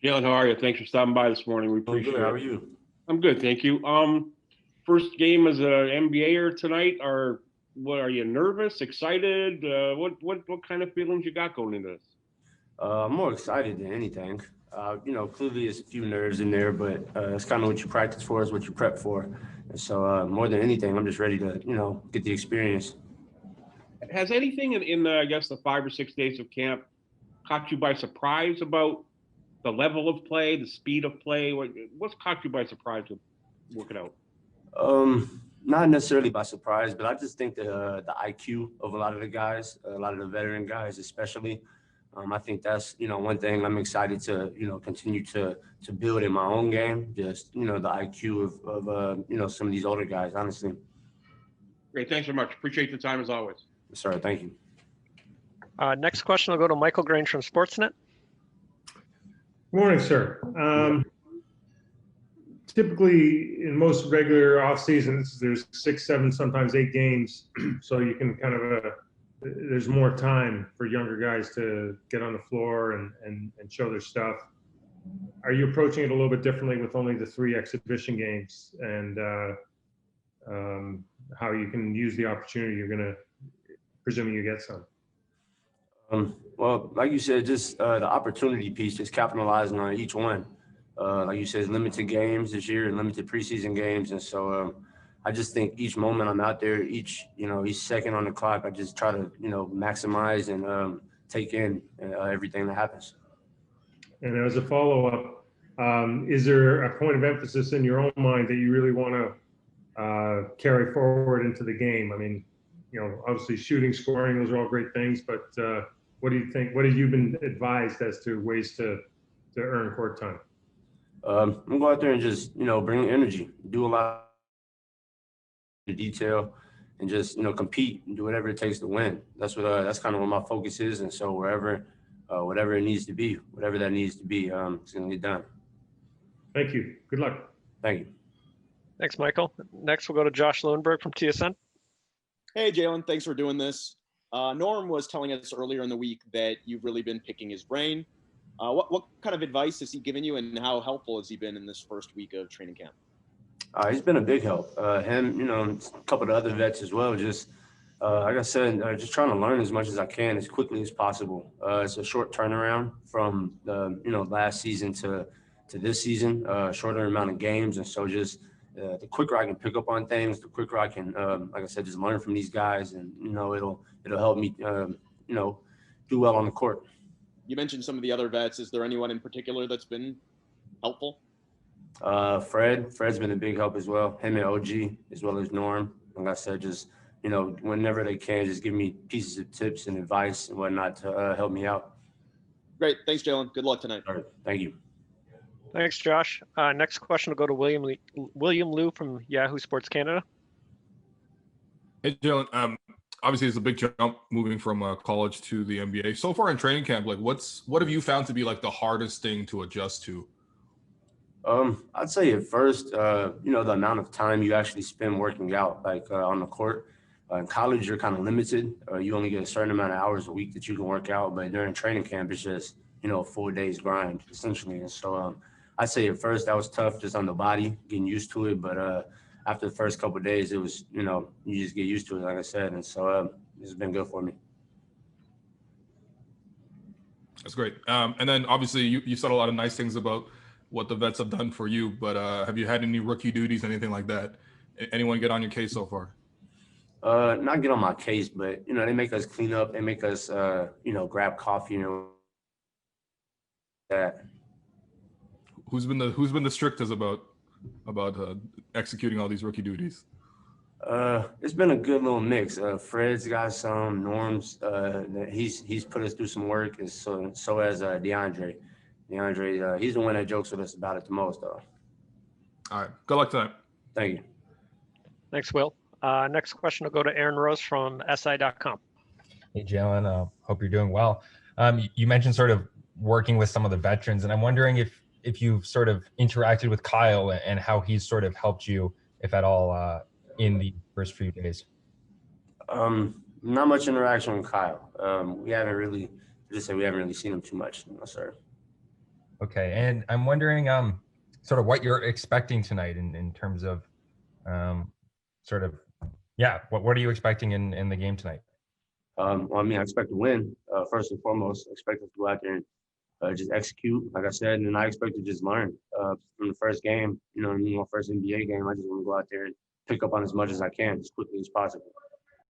Jalen, how are you? Thanks for stopping by this morning. We I'm appreciate good. How it. are you? I'm good, thank you. First game as a NBAer tonight. What are you nervous, excited? What kind of feelings you got going into this? I'm more excited than anything. Clearly there's a few nerves in there, but it's kind of what you practice for, is what you prep for. And so more than anything, I'm just ready to, get the experience. Has anything in I guess the 5 or 6 days of camp caught you by surprise about the level of play, the speed of play? What's caught you by surprise with working out? Not necessarily by surprise, but I just think that the IQ of a lot of the guys, a lot of the veteran guys, especially, I think that's one thing I'm excited to continue to build in my own game. Just the IQ of some of these older guys. Honestly, Great, thanks so much. Appreciate the time as always. sorry, thank you. Next question will go to Michael Grange from Sportsnet. Good morning, sir. Typically, in most regular off seasons, there's 6, 7, sometimes 8 games, so you can kind of there's more time for younger guys to get on the floor and show their stuff. Are you approaching it a little bit differently with only the 3 exhibition games, and how you can use the opportunity you're going to, presuming you get some? Well, like you said, just the opportunity piece, just capitalizing on each one. Like you said, limited games this year and limited preseason games. And so I just think each moment I'm out there, each second on the clock, I just try to, maximize and take in everything that happens. And as a follow-up, is there a point of emphasis in your own mind that you really want to carry forward into the game? I mean, obviously shooting, scoring, those are all great things, but what do you think? What have you been advised as to ways to earn court time? I'm go out there and just, bring energy, do a lot of detail, and just, compete and do whatever it takes to win. That's kind of what my focus is. And so whatever it needs to be, whatever that needs to be, it's going to get done. Thank you. Good luck. Thank you. Thanks, Michael. Next, we'll go to Josh Lowenberg from TSN. Hey, Jalen, thanks for doing this. Norm was telling us earlier in the week that you've really been picking his brain. What kind of advice has he given you, and how helpful has he been in this first week of training camp? He's been a big help. Him, and a couple of other vets as well. Just like I said, just trying to learn as much as I can as quickly as possible. It's a short turnaround from the last season to this season, shorter amount of games, and so just the quicker I can pick up on things, the quicker I can, like I said, just learn from these guys, and it'll help me, do well on the court. You mentioned some of the other vets. Is there anyone in particular that's been helpful? Fred's been a big help as well. Him and OG, as well as Norm. Like I said, just whenever they can, just give me pieces of tips and advice and whatnot to help me out. Great, thanks, Jalen. Good luck tonight. All right, thank you. Thanks, Josh. Next question will go to William Liu from Yahoo Sports Canada. Hey, Jalen. Obviously, it's a big jump moving from college to the NBA. So far in training camp, what have you found to be the hardest thing to adjust to? I'd say at first, the amount of time you actually spend working out, on the court. In college, you're kind of limited. You only get a certain amount of hours a week that you can work out, but during training camp, it's just a full day's grind essentially. And so I'd say at first that was tough, just on the body, getting used to it. But after the first couple of days, it was you just get used to it, like I said. And so it's been good for me. That's great. And then obviously you said a lot of nice things about what the vets have done for you, but have you had any rookie duties, anything like that? Anyone get on your case so far? Not get on my case, but they make us clean up. They make us grab coffee, that. Who's been the strictest about executing all these rookie duties? It's been a good little mix. Fred's got some. Norm's he's put us through some work, and so has DeAndre. DeAndre, he's the one that jokes with us about it the most, though. All right. Good luck tonight. Thank you. Thanks, Will. Next question will go to Aaron Rose from SI.com. Hey, Jalen. Hope you're doing well. You mentioned sort of working with some of the veterans, and I'm wondering if you've sort of interacted with Kyle and how he's sort of helped you, if at all, in the first few days. Not much interaction with Kyle. We haven't really seen him too much, no, sir. Okay, and I'm wondering sort of what you're expecting tonight in terms of sort of what are you expecting in the game tonight? Well, I mean, I expect to win. First and foremost, I expect us to go out there and just execute, like I said, and then I expect to just learn from the first game. You know, first NBA game, I just want to go out there and pick up on as much as I can, as quickly as possible.